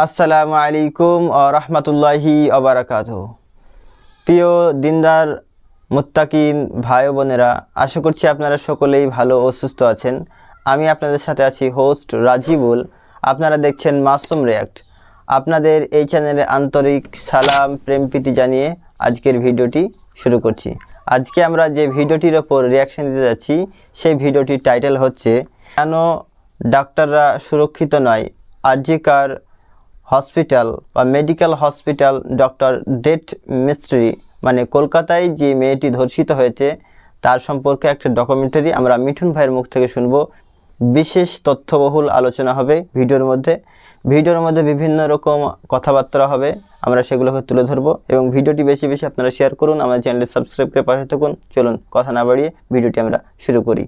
আসসালামু আলাইকুম ওয়া রাহমাতুল্লাহি ওয়া বারাকাতুহু। প্রিয় দিনদার মুত্তাকিন ভাই ও বোনেরা, আশা করছি আপনারা সকলেই ভালো ও সুস্থ আছেন। আমি আপনাদের সাথে আছি হোস্ট রাজিবুল। আপনারা দেখছেন মাসুম রিয়াক্ট। আপনাদের এই চ্যানেলে আন্তরিক সালাম প্রেম প্রীতি জানিয়ে আজকের ভিডিওটি শুরু করছি। আজকে আমরা যে ভিডিওটির ওপর রিয়াকশন দিতে যাচ্ছি সেই ভিডিওটির টাইটেল হচ্ছে কেন ডাক্তাররা সুরক্ষিত নয়, আরজিকর হসপিটাল বা medical hospital doctor death mystery. মানে কলকাতায় যে মেয়েটি ধর্ষিত হয়েছে তার সম্পর্কে একটা ডকুমেন্টারি আমরা মিঠুন ভাইয়ের মুখ থেকে শুনবো। বিশেষ তথ্যবহুল আলোচনা হবে ভিডিওর মধ্যে বিভিন্ন রকম কথাবার্তা হবে, আমরা সেগুলোকে তুলে ধরবো এবং ভিডিওটি বেশি বেশি আপনারা শেয়ার করুন, আমাদের চ্যানেলটি সাবস্ক্রাইব করে পাশে থাকুন। চলুন কথা না বাড়িয়ে ভিডিওটি আমরা শুরু করি।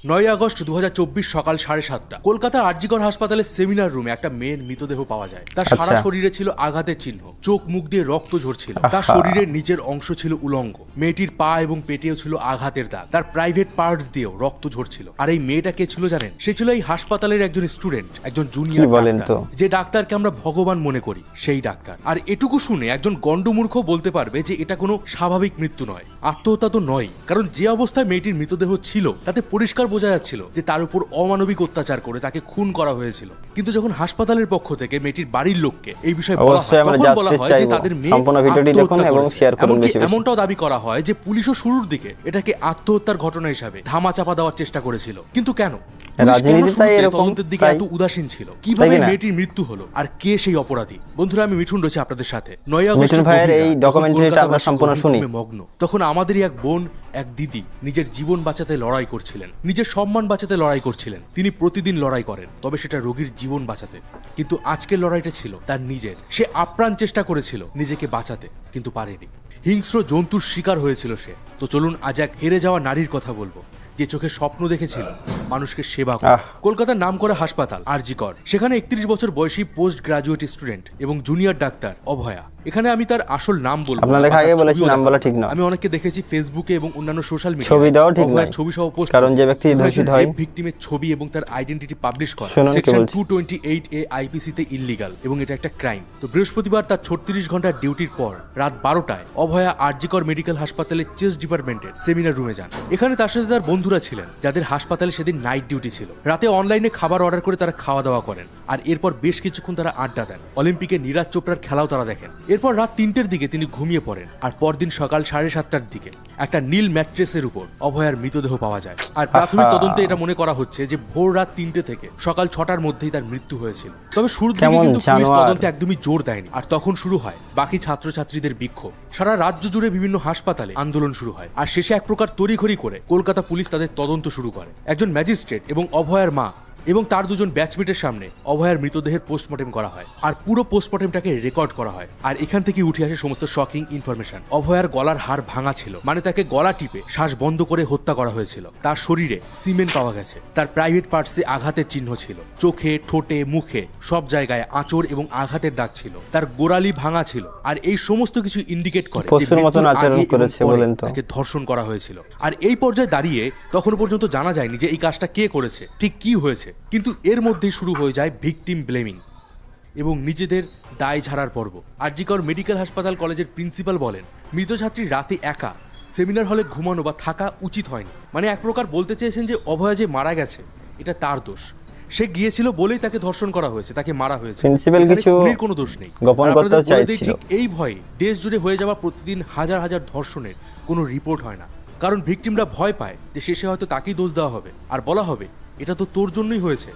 9 আগস্ট 2024 সকাল 7:30টা কলকাতার আরজিকর হাসপাতালের সেমিনার রুমে একটা মেয়ের মৃতদেহ পাওয়া যায়। তার সারা শরীরে ছিল আঘাতের চিহ্ন, চোখ মুখ দিয়ে রক্ত ঝরছিল, তার শরীরের নিচের অংশ ছিল উলঙ্গ, মেয়েটির পা এবং পেটেও ছিল আঘাতের দাগ, তার প্রাইভেট পার্টস দিয়েও রক্ত ঝরছিল। আর এই মেয়েটা কে ছিল জানেন? সে ছিল এই হাসপাতালের একজন স্টুডেন্ট, একজন জুনিয়র ডাক্তার, যে ডাক্তারকে আমরা ভগবান মনে করি সেই ডাক্তার। আর এটুকু শুনে একজন গন্ডমূর্খ বলতে পারবে যে এটা কোনো স্বাভাবিক মৃত্যু নয়, আত্মহত্যা তো নয়, কারণ যে অবস্থায় মেয়েটির মৃতদেহ ছিল তাতে পরিষ্কার বোঝা যাচ্ছিল যে তার উপর অমানবিক অত্যাচার করে তাকে খুন করা হয়েছিল। কিন্তু যখন হাসপাতালের পক্ষ থেকে মেয়েটির বাড়ির লোককে এই বিষয়ে বলা হয়, তখন বলা হয় যে তাদের মেয়ে এমনটাও দাবি করা হয় যে পুলিশও শুরুর দিকে এটাকে আত্মহত্যার ঘটনা হিসাবে ধামাচাপা দেওয়ার চেষ্টা করেছিল। কিন্তু কেন তদন্তের দিকে এত উদাসীন ছিল? কিভাবে মেয়েটির মৃত্যু হলো আর কে সেই অপরাধী? বন্ধুরা, আমি মিঠুন রয়েছে আপনাদের সাথে। 9 আগস্ট এই ডকুমেন্টারিটা আমরা সম্পূর্ণ শুনি। মগ্ন তখন আমাদেরই এক বোন, এক দিদি নিজের জীবন বাঁচাতে লড়াই করছিলেন, নিজের সম্মান বাঁচাতে লড়াই করছিলেন। তিনি প্রতিদিন লড়াই করেন, তবে সেটা রোগীর জীবন বাঁচাতে। কিন্তু আজকের লড়াইটা ছিল তার নিজের। সে আপ্রাণ চেষ্টা করেছিল নিজেকে বাঁচাতে, কিন্তু পারেনি। হিংস্র জন্তুর শিকার হয়েছিল সে। তো চলুন আজ এক হেরে যাওয়া নারীর কথা বলবো, যে চোখে স্বপ্ন দেখেছিল মানুষকে সেবা করা। কলকাতার নামকরা হাসপাতাল আরজিকর, সেখানে 31 বছর বয়সী পোস্ট গ্রাজুয়েট স্টুডেন্ট এবং জুনিয়র ডাক্তার অভয়া। এখানে আমি তার আসল নাম বলবো, নাম বলা ঠিক না। আমি অনেককে দেখেছি ফেসবুকে এবং অন্যান্য সোশ্যাল মিডিয়ায় ছবি দাও ঠিক না, ছবি সহ পোস্ট, কারণ যে ব্যক্তি ধর্ষিত হয় ভিকটিমের ছবি এবং তার আইডেন্টিটি পাবলিশ করে সেকশন 228 এ আইপিসি তে ইল্লিগাল এবং এটা একটা ক্রাইম। তো বৃহস্পতিবার তার 36 ঘন্টার ডিউটির পর রাত 12টায় অভয়া আরজিকর মেডিকেল হাসপাতালের চেস্ট ডিপার্টমেন্টের সেমিনার রুমে যান। এখানে তার সাথে তার বন্ধুরা ছিলেন, যাদের হাসপাতালে সেদিন নাইট ডিউটি ছিল। রাতে অনলাইনে খাবার অর্ডার করে তারা খাওয়া দাওয়া করেন, আর এরপর বেশ কিছুক্ষণ তারা আড্ডা দেন। অলিম্পিকে নীরাজ চোপড়ার খেলাও তারা দেখেন। এরপর রাত 3টের দিকে তিনি ঘুমিয়ে পড়েন, আর পরদিন সকাল 7:30টার দিকে একটা নীল ম্যাট্রেসের উপর অভয়ার মৃতদেহ পাওয়া যায়। আর প্রাথমিক তদন্তে এটা মনে করা হচ্ছে যে ভোর রাত 3টে থেকে সকাল 6টার মধ্যেই তার মৃত্যু হয়েছিল। তবে শুরুর দিকে কিন্তু পুলিশ তদন্তে একদমই জোর দেয়নি। আর তখন শুরু হয় বাকি ছাত্রছাত্রীদের বিক্ষোভ। সারা রাজ্য জুড়ে বিভিন্ন হাসপাতালে আন্দোলন শুরু হয়, আর শেষে এক প্রকার তড়িঘড়ি করে কলকাতা পুলিশ তাদের তদন্ত শুরু করে। একজন ম্যাজিস্ট্রেট এবং অভয়ার মা এবং তার দুজন ব্যাচমেটের সামনে অভয়ার মৃতদেহের পোস্টমর্টেম করা হয়, আর পুরো পোস্টমর্টেমটাকে রেকর্ড করা হয়। আর এখান থেকে উঠে আসে সমস্ত শকিং ইনফরমেশন। অভয়ার গলার হাড় ভাঙা ছিল, মানে তাকে গলা টিপে শ্বাস বন্ধ করে হত্যা করা হয়েছিল। তার শরীরে সিমেন্ট পাওয়া গেছে, তার প্রাইভেট পার্টসে আঘাতের চিহ্ন ছিল, চোখে, ঠোঁটে, মুখে সব জায়গায় আঁচড় এবং আঘাতের দাগ ছিল, তার গোড়ালি ভাঙা ছিল। আর এই সমস্ত কিছু ইন্ডিকেট করে তাকে ধর্ষণ করা হয়েছিল। আর এই পর্যায়ে দাঁড়িয়ে তখন পর্যন্ত জানা যায়নি যে এই কাজটা কে করেছে, ঠিক কি হয়েছে। কিন্তু এর মধ্যেই শুরু হয়ে যায় ভিকটিম ব্লেমিং এবং নিজেদের দায় ঝাড়ার পর্ব। আরজিকর মেডিকেল হাসপাতাল কলেজের প্রিন্সিপাল বলেন, মৃত ছাত্রী রাতে একা সেমিনার হলে ঘুমানো বা থাকা উচিত হয়নি। মানে এক প্রকার বলতে চেয়েছেন যে অভয়া যে মারা গেছে এটা তার দোষ, সে গিয়েছিল বলেই তাকে ধর্ষণ করা হয়েছে, তাকে মারা হয়েছে, খুনির কোনো দোষ নেই। ঠিক এই ভয়ে দেশ জুড়ে হয়ে যাওয়া প্রতিদিন হাজার হাজার ধর্ষণের কোনো রিপোর্ট হয় না, কারণ ভিকটিমরা ভয় পায় যে শেষে হয়তো তাকেই দোষ দেওয়া হবে আর বলা হবে এটা তো তোর জন্যই হয়েছে।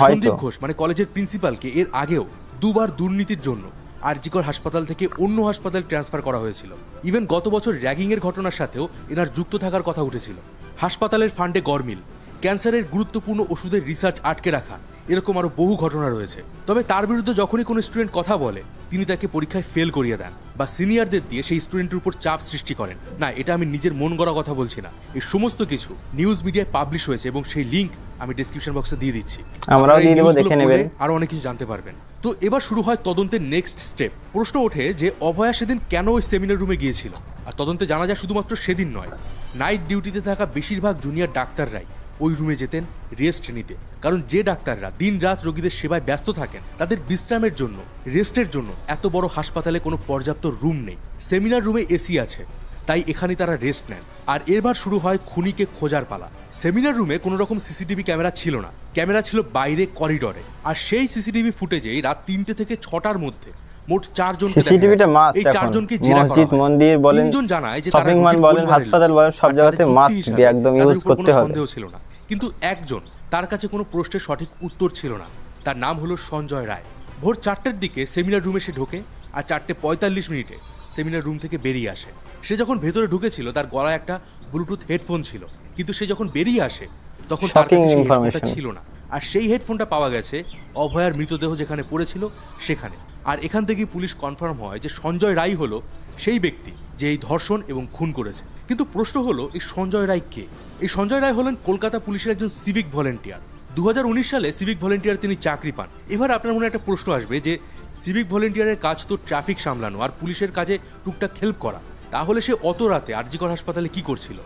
সন্দীপ ঘোষ মানে কলেজের প্রিন্সিপালকে এর আগেও দুবার দুর্নীতির জন্য আরজিকর হাসপাতাল থেকে অন্য হাসপাতাল ট্রান্সফার করা হয়েছিল। ইভেন গত বছর র্যাগিং এর ঘটনার সাথেও এনার যুক্ত থাকার কথা উঠেছিল। হাসপাতালের ফান্ডে গরমিল, ক্যান্সারের গুরুত্বপূর্ণ ওষুধের রিসার্চ আটকে রাখা, এরকম আরো বহু ঘটনা রয়েছে। তবে তার বিরুদ্ধে যখনই কোনো স্টুডেন্ট কথা বলে তিনি তাকে পরীক্ষায় ফেল করিয়ে দেন বা সিনিয়রদের দিয়ে সেই স্টুডেন্টের উপর চাপ সৃষ্টি করেন। না, এটা আমি নিজের মন গড়া কথা বলছি না, এই সমস্ত কিছু নিউজ মিডিয়ায় পাবলিশ হয়েছে এবং সেই লিঙ্ক আমি ডেসক্রিপশন বক্সে দিয়ে দিচ্ছি, আমরাও দিয়ে দেব, দেখে নেবেন, আরো অনেক কিছু জানতে পারবেন। তো এবার শুরু হয় তদন্তের নেক্সট স্টেপ। প্রশ্ন ওঠে যে অভয়া সেদিন কেন ওই সেমিনার রুমে গিয়েছিল। আর তদন্তে জানা যায় শুধুমাত্র সেদিন নয়, নাইট ডিউটিতে থাকা বেশিরভাগ জুনিয়র ডাক্তাররাই ওই রুমে যেতেন রেস্ট নিতে, কারণ যে ডাক্তাররা দিন রাত রোগীদের সেবায় ব্যস্ত থাকেন তাদের বিশ্রামের জন্য, রেস্টের জন্য এত বড় হাসপাতালে কোনো পর্যাপ্ত রুম নেই। সেমিনার রুমে এসি আছে, তাই এখানে তারা রেস্ট নেন। আর এরবার শুরু হয় খুনিকে খোঁজার পালা। সেমিনার রুমে কোনো রকম সিসিটিভি ক্যামেরা ছিল না, ক্যামেরা ছিল বাইরে করিডরে। আর সেই সিসিটিভি ফুটেজেই রাত 3টে থেকে 6টার মধ্যে মোট 4 জনকে দেখা সিসিটিভিটা গেছে। মাস্ট এই এখন 4 জনকে জেরা করা মসজিদ হয়। মন্দির বলেন, 3 জন জানায় যে শপিং মল বলেন, হাসপাতাল বলেন, সব জায়গাতে মাস্ট বি একদম ইউজ করতে হবে। সন্দেহ ছিল না, কিন্তু একজন, তার কাছে কোনো প্রশ্নের সঠিক উত্তর ছিল না। তার নাম হলো সঞ্জয় রায়। ভোর 4টের দিকে সেমিনার রুমে সে ঢোকে আর 4:45 সেমিনার রুম থেকে বেরিয়ে আসে। সে যখন ভেতরে ঢুকেছিল তার গলায় একটা ব্লুটুথ হেডফোন ছিল, কিন্তু সে যখন বেরিয়ে আসে তখন তার কাছে সেই হেডফোনটা ছিল না। আর সেই হেডফোনটা পাওয়া গেছে অভয়ার মৃতদেহ যেখানে পড়েছিল সেখানে। আর এখান থেকেই পুলিশ কনফার্ম হয় যে সঞ্জয় রায় হলো সেই ব্যক্তি যে এই ধর্ষণ এবং খুন করেছে। কিন্তু প্রশ্ন হলো, এই সঞ্জয় রায় কে? এই সঞ্জয় রায় হলেন কলকাতা পুলিশের একজন সিভিক ভলেন্টিয়ার। 2019 সালে সিভিক ভলেন্টিয়ার তিনি চাকরি পান। এবার আপনার মনে একটা প্রশ্ন আসবে যে সিভিক ভলেন্টিয়ারের কাজ তো ট্রাফিক সামলানো আর পুলিশের কাজে টুকটাক হেল্প করা, তাহলে সে অত রাতে আরজিকর হাসপাতালে কি করছিল?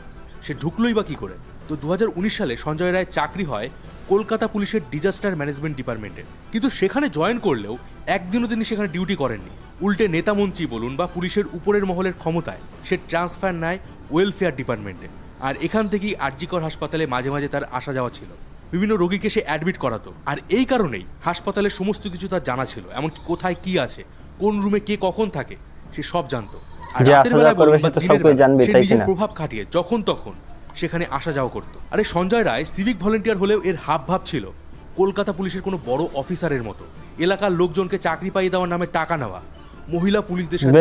সে ঢুকলোই বা কি করে? তো 2019 সালে সঞ্জয় রায়ের চাকরি হয় কলকাতা পুলিশের ডিজাস্টার ম্যানেজমেন্ট ডিপার্টমেন্টে। কিন্তু সেখানে জয়েন করলেও একদিনও তিনি সেখানে ডিউটি করেননি। উল্টে নেতামন্ত্রী বলুন বা পুলিশের উপরের মহলের ক্ষমতায় সে ট্রান্সফার নেয় ওয়েলফেয়ার ডিপার্টমেন্টে। আর এখান থেকেই আরজিকর হাসপাতালে মাঝে মাঝে তার আসা যাওয়া ছিল। বিভিন্ন রোগীকে সে অ্যাডমিট করাতো। আর এই কারণেই হাসপাতালের সমস্ত কিছু তার জানা ছিল, এমনকি কোথায় কি আছে, কোন রুমে কে কখন থাকে, সে সব জানতো। আর রাতের বেলা বলুন বা দিনের বেলা সে নিজের প্রভাব খাটিয়ে যখন তখন সেখানে আসা যাওয়া করতো। আর এই সঞ্জয় রায় সিভিক ভলেন্টিয়ার হলেও এর হাবভাব ছিল কলকাতা পুলিশের কোনো বড় অফিসারের মতো। এলাকার লোকজনকে চাকরি পাইয়ে দেওয়ার নামে টাকা নেওয়া, মহিলা পুলিশদের সাথে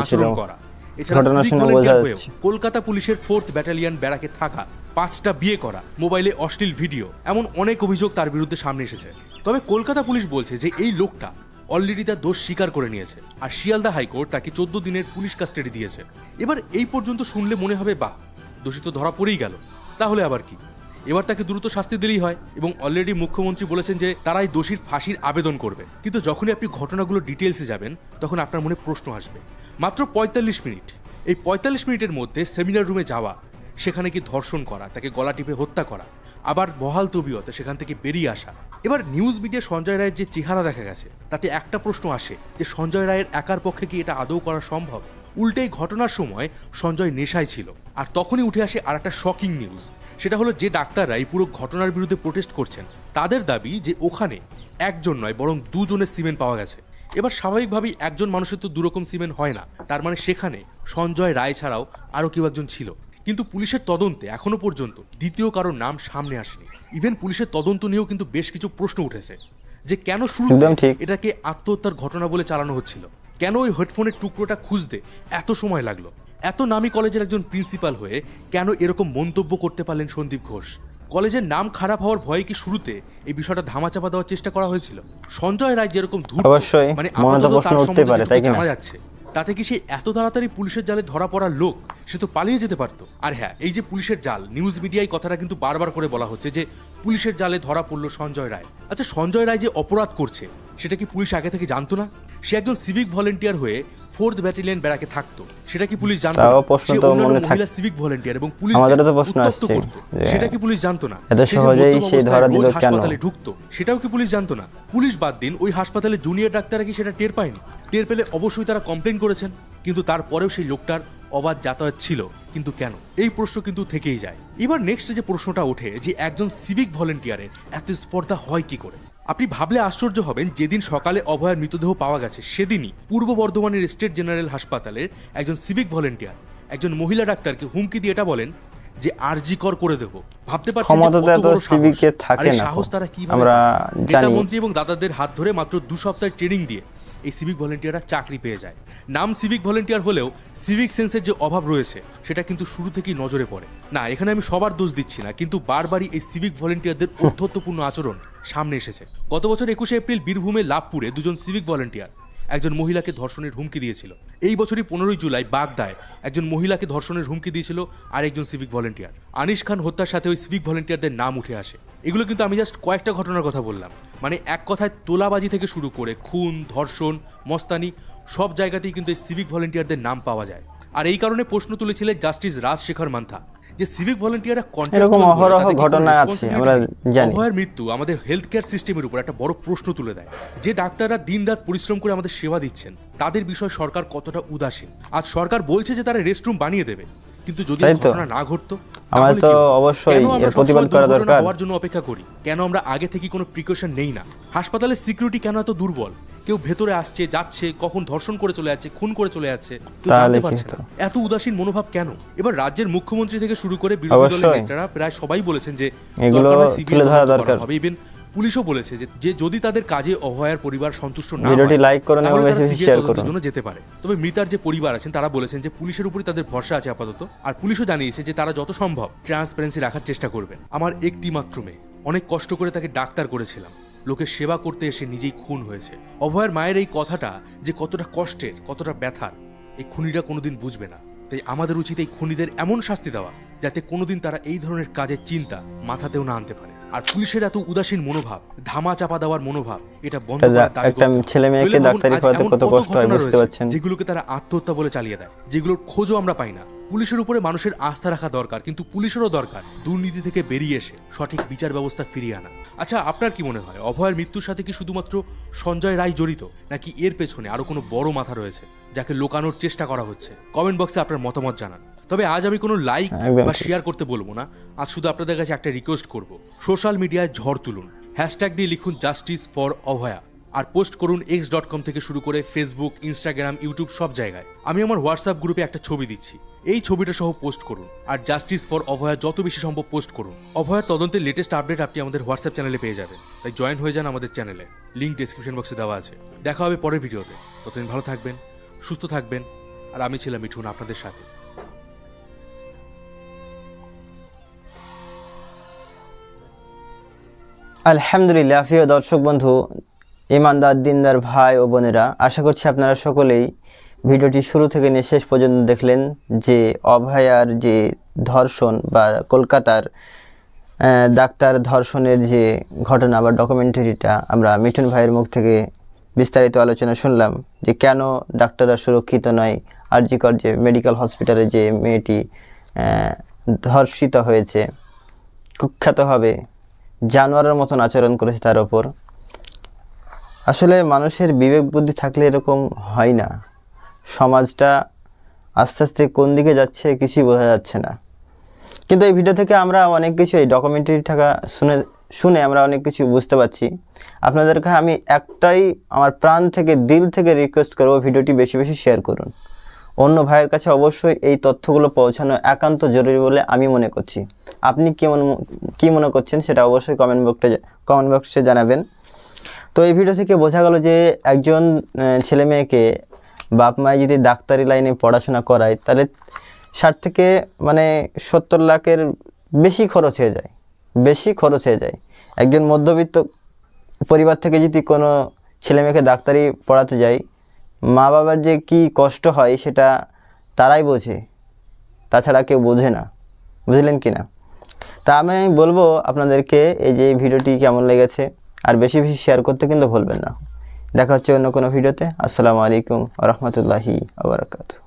আচরণ করা, এছাড়া সিভিক ভলেন্টিয়ার হয়েও কলকাতা পুলিশের 4th ব্যাটালিয়ন ব্যারাকে থাকা, 5টা বিয়ে করা, মোবাইলে অশ্লীল ভিডিও, এমন অনেক অভিযোগ তার বিরুদ্ধে সামনে এসেছে। তবে কলকাতা পুলিশ বলছে যে এই লোকটা অলরেডি তার দোষ স্বীকার করে নিয়েছে আর শিয়ালদা হাইকোর্ট তাকে 14 দিনের পুলিশ কাস্টাডি দিয়েছে। এবার এই পর্যন্ত শুনলে মনে হবে বাহ, দোষী তো ধরা পড়েই গেল, তাহলে আবার কি, এবার তাকে দ্রুত শাস্তি দিলেই হয়। এবং অলরেডি মুখ্যমন্ত্রী বলেছেন যে তারাই দোষীর ফাঁসির আবেদন করবে। কিন্তু যখনই আপনি ঘটনাগুলো ডিটেলসে যাবেন তখন আপনার মনে প্রশ্ন আসবে। মাত্র 45 মিনিট, এই 45 মিনিটের মধ্যে সেমিনার রুমে যাওয়া, সেখানে কি ধর্ষণ করা, তাকে গলা টিপে হত্যা করা, আবার বহাল তবিয়তে সেখান থেকে বেরিয়ে আসা। এবার নিউজ মিডিয়া সঞ্জয় রায়ের যে চেহারা দেখা গেছে তাতে একটা প্রশ্ন আসে যে সঞ্জয় রায়ের একার পক্ষে কি এটা আদৌ করা সম্ভব? উল্টেই ঘটনার সময় সঞ্জয় নেশায় ছিল। আর তখনই উঠে আসে আর একটা শকিং নিউজ, সেটা হলো যে ডাক্তাররা এই পুরো ঘটনার বিরুদ্ধে প্রোটেস্ট করছেন তাদের দাবি যে ওখানে একজন নয় বরং 2 জনের সিমেন পাওয়া গেছে। এবার স্বাভাবিকভাবেই একজন মানুষের তো 2 রকম সিমেন হয় না, তার মানে সেখানে সঞ্জয় রায় ছাড়াও আরও কেউ একজন ছিল। কিন্তু পুলিশের তদন্তে এখনো পর্যন্ত দ্বিতীয় কারোর নাম সামনে আসেনি। ইভেন পুলিশের তদন্ত নিয়েও কিন্তু বেশ কিছু প্রশ্ন উঠেছে যে কেন শুরুতে এটাকে আত্মহত্যার ঘটনা বলে চালানো হচ্ছিল, কেন ওই হেডফোনের টুকরোটা খুঁজতে এত সময় লাগলো, এত নামী কলেজের একজন প্রিন্সিপাল হয়ে কেন এরকম মন্তব্য করতে পারলেন সন্দীপ ঘোষ? কলেজের নাম খারাপ হওয়ার ভয়ে কি শুরুতে এই বিষয়টা ধামাচাপা দেওয়ার চেষ্টা করা হয়েছিল? সঞ্জয় রায় যেরকম ধূর্ত, মানে আপাতত তার সম্বন্ধে জানা যাচ্ছে, তাতে কি সে এত তাড়াতাড়ি পুলিশের জালে ধরা পড়ার লোক? সে তো পালিয়ে যেতে পারতো। আর হ্যাঁ, এই যে পুলিশের জাল, নিউজ মিডিয়ায় কথাটা কিন্তু বারবার করে বলা হচ্ছে যে পুলিশের জালে ধরা পড়লো সঞ্জয় রায়। আচ্ছা, সঞ্জয় রায় যে অপরাধ করছে সেটা কি পুলিশ আগে থেকে জানতো না? সে একজন সিভিক ভলেন্টিয়ার হয়ে 4th ব্যাটালিয়ন ব্যারাকে থাকতো, সেটা কি পুলিশ জানতো না? সে অন্যান্য মহিলা সিভিক ভলেন্টিয়ার এবং পুলিশ করতো, সেটা কি পুলিশ জানতো না? হাসপাতালে ঢুকতো, সেটাও কি পুলিশ জানতো না? পুলিশ বাদ দিন, ওই হাসপাতালে জুনিয়র ডাক্তাররা কি সেটা টের পায়নি? টের পেলে অবশ্যই তারা কমপ্লেন করেছেন, কিন্তু তারপরেও সেই লোকটার অবাধ যাতায়াত ছিল। কিন্তু কেন? এই প্রশ্ন কিন্তু থেকেই যায়। এবার নেক্সট যে প্রশ্নটা ওঠে যে একজন সিভিক ভলেন্টিয়ারের এত স্পর্ধা হয় কি করে? আপনি ভাবলে আশ্চর্য হবেন, যেদিন সকালে অভয়ার মৃতদেহ পাওয়া গেছে সেদিনই পূর্ব বর্ধমানের স্টেট জেনারেল হাসপাতালের একজন সিভিক ভলেন্টিয়ার একজন মহিলা ডাক্তারকে হুমকি দিয়ে এটা বলেন যে আরজিকর করে দেব। ভাবতে পারছেন সাহস তারা কিভাবে? নেতামন্ত্রী এবং দাদাদের হাত ধরে মাত্র 2 সপ্তাহের ট্রেনিং দিয়ে এই সিভিক ভলেন্টিয়াররা চাকরি পেয়ে যায়। নাম সিভিক ভলেন্টিয়ার হলেও সিভিক সেন্সের যে অভাব রয়েছে সেটা কিন্তু শুরু থেকেই নজরে পড়ে। না, এখানে আমি সবার দোষ দিচ্ছি না, কিন্তু বারবারই এই সিভিক ভলেন্টিয়ারদের অধ্যত্বপূর্ণ আচরণ সামনে এসেছে। গত বছর 21শে এপ্রিল বীরভূমে লাভপুরে 2জন সিভিক ভলেন্টিয়ার একজন মহিলাকে ধর্ষণের হুমকি দিয়েছিল। এই বছরই 15ই জুলাই বাগদায় একজন মহিলাকে ধর্ষণের হুমকি দিয়েছিল আরেকজন সিভিক ভলেন্টিয়ার। আনিস খান হত্যার সাথে ওই সিভিক ভলেন্টিয়ারদের নাম উঠে আসে। এগুলো কিন্তু আমি জাস্ট কয়েকটা ঘটনার কথা বললাম, মানে এক কথায় তোলাবাজি থেকে শুরু করে খুন, ধর্ষণ, মস্তানি সব জায়গাতেই কিন্তু এই সিভিক ভলেন্টিয়ারদের নাম পাওয়া যায়। আর এই কারণে প্রশ্ন তুলেছিলেন জাস্টিস রাজশেখর মান্থা যে সিভিক ভলান্টিয়াররা এরকম অহরহ ঘটনা আছে, আমরা জানি। অভয়ার মৃত্যু আমাদের হেলথ কেয়ার সিস্টেমের উপর একটা বড় প্রশ্ন তুলে দেয়। যে ডাক্তাররা দিনরাত পরিশ্রম করে আমাদের সেবা দিচ্ছেন তাদের বিষয়ে সরকার কতটা উদাসীন। আজ সরকার বলছে যে তারা রেস্টরুম বানিয়ে দেবে, কিন্তু যদি ঘটনা না ঘটতো আমাদের তো অবশ্যই এর প্রতিবাদ করা দরকার। হওয়ার জন্য অপেক্ষা করি কেন? আমরা আগে থেকে কোনো প্রিকশন নেই না? হাসপাতালের সিকিউরিটি কেন এত দুর্বল? কেউ ভেতরে আসছে যাচ্ছে, কখন ধর্ষণ করে চলে যাচ্ছে, খুন করে চলে যাচ্ছে, কেউ জানতে পারছে না। এত উদাসীন মনোভাব কেন? এবার রাজ্যের মুখ্যমন্ত্রী থেকে শুরু করে বিরোধী দলের নেতারা প্রায় সবাই বলেছেন যে এগুলো তুলে ধরা দরকার। ইভেন পুলিশও বলেছে যে যদি তাদের কাজে অভয়ার পরিবার সন্তুষ্ট না হয়, ভিডিওটি লাইক করুন এবং বেশি বেশি শেয়ার করুন। জন্য যেতে পারে। তবে মৃতার যে পরিবার আছেন তারা বলেছেন যে পুলিশের উপরই তাদের ভরসা আছে আপাতত। আর পুলিশও জানিয়েছে যে তারা যত সম্ভব ট্রান্সপারেন্সি রাখার চেষ্টা করবেন। আমার একটি মাত্র মেয়ে, অনেক কষ্ট করে তাকে ডাক্তার করেছিলাম, লোকের সেবা করতে এসে নিজেই খুন হয়েছে। অভয়ের মায়ের এই কথাটা যে কতটা কষ্টের, কতটা ব্যথার, এই খুনিরা কোনোদিন বুঝবে না। তাই আমাদের উচিত এই খুনিদের এমন শাস্তি দেওয়া যাতে কোনোদিন তারা এই ধরনের কাজের চিন্তা মাথাতেও না আনতে পারে। আর পুলিশের এত উদাসীন মনোভাব, ধামা চাপা দেওয়ার মনোভাব, এটা বন্ধ করার দাবি করতে হবে। একটা ছেলে মেয়েকে ডাক্তারি পড়াতে কত কষ্ট হয় বুঝতে পারছেন। যেগুলোকে তারা আত্মহত্যা বলে চালিয়ে দেয়, যেগুলোর খোঁজও আমরা পাই না। পুলিশের উপরে মানুষের আস্থা রাখা দরকার, কিন্তু পুলিশেরও দরকার দুর্নীতি থেকে বেরিয়ে এসে সঠিক বিচার ব্যবস্থা ফিরিয়ে আনা। আচ্ছা, আপনার কি মনে হয় অভয়ের মৃত্যুর সাথে কি শুধুমাত্র সঞ্জয় রায় জড়িত, নাকি এর পেছনে আরো কোনো বড় মাথা রয়েছে যাকে লোকানোর চেষ্টা করা হচ্ছে? কমেন্ট বক্সে আপনার মতামত জানান। তবে আজ আমি কোনো লাইক বা শেয়ার করতে বলবো না। আজ শুধু আপনাদের কাছে একটা রিকোয়েস্ট করব, সোশ্যাল মিডিয়ায় ঝড় তুলুন, হ্যাশট্যাগ দিয়ে লিখুন জাস্টিস ফর অভয়া, আর পোস্ট করুন x.com থেকে শুরু করে ফেসবুক, ইনস্টাগ্রাম, ইউটিউব সব জায়গায়। আমি আমার হোয়াটসঅ্যাপ গ্রুপে একটা ছবি দিচ্ছি, এই ছবিটা সহ পোস্ট করুন। আর জাস্টিস ফর অভয়া যত বেশি সম্ভব পোস্ট করুন। অভয়ার তদন্তের লেটেস্ট আপডেট আপনি আমাদের হোয়াটসঅ্যাপ চ্যানেলে পেয়ে যাবেন, তাই জয়েন হয়ে যান আমাদের চ্যানেলে, লিঙ্ক ডেসক্রিপশন বক্সে দেওয়া আছে। দেখা হবে পরের ভিডিওতে, ততদিন ভালো থাকবেন, সুস্থ থাকবেন। আর আমি ছিলাম মিঠুন আপনাদের সাথে। আলহামদুলিল্লাহ। প্রিয় দর্শক বন্ধু, ইমানদার দিনদার ভাই ও বোনেরা, আশা করছি আপনারা সকলেই ভিডিওটি শুরু থেকে নিয়ে শেষ পর্যন্ত দেখলেন। যে অভয়ার যে ধর্ষণ বা কলকাতার ডাক্তার ধর্ষণের যে ঘটনা বা ডকুমেন্টারিটা আমরা মিঠুন ভাইয়ের মুখ থেকে বিস্তারিত আলোচনা শুনলাম, যে কেন ডাক্তাররা সুরক্ষিত নয়। আরজি কর যে মেডিকেল হসপিটালে যে মেয়েটি ধর্ষিত হয়েছে, কুখ্যাতভাবে জানোয়ারের মতন আচরণ করেছে তার ওপর। আসলে মানুষের বিবেক বুদ্ধি থাকলে এরকম হয় না। সমাজটা আস্তে আস্তে কোন দিকে যাচ্ছে কিছুই বোঝা যাচ্ছে না। কিন্তু এই ভিডিও থেকে আমরা অনেক কিছু, এই ডকুমেন্টারি থাকা শুনে আমরা অনেক কিছু বুঝতে পারছি। আপনাদেরকে আমি একটাই আমার প্রাণ থেকে দিল থেকে রিকোয়েস্ট করব, ভিডিওটি বেশি বেশি শেয়ার করুন। অন্য ভাইয়ের কাছে অবশ্যই এই তথ্যগুলো পৌঁছানো একান্ত জরুরি বলে আমি মনে করছি। আপনি কি মনে করছেন সেটা অবশ্যই কমেন্ট বক্সে জানাবেন। তো এই ভিডিও থেকে বোঝা গেল যে একজন ছেলে মেয়েকে বাপ মায় যদি ডাক্তারি লাইনে পড়াশোনা করায়, তাহলে 60 থেকে 70 লাখের বেশি খরচ হয়ে যায়। একজন মধ্যবিত্ত পরিবার থেকে যদি কোনো ছেলে মেয়েকে ডাক্তারি পড়াতে যায়, মা বাবার যে কি কষ্ট হয় সেটা তারাই বোঝে, তাছাড়া কেউ বোঝে না। বুঝলেন কি না? তা আমি বলবো আপনাদেরকে, এই যে ভিডিওটি কেমন লেগেছে আর বেশি বেশি শেয়ার করতে কিন্তু ভুলবেন না। দেখা হচ্ছে অন্য কোনো ভিডিওতে। আসসালামু আলাইকুম ওয়া রাহমাতুল্লাহি ওয়া বারাকাতুহু।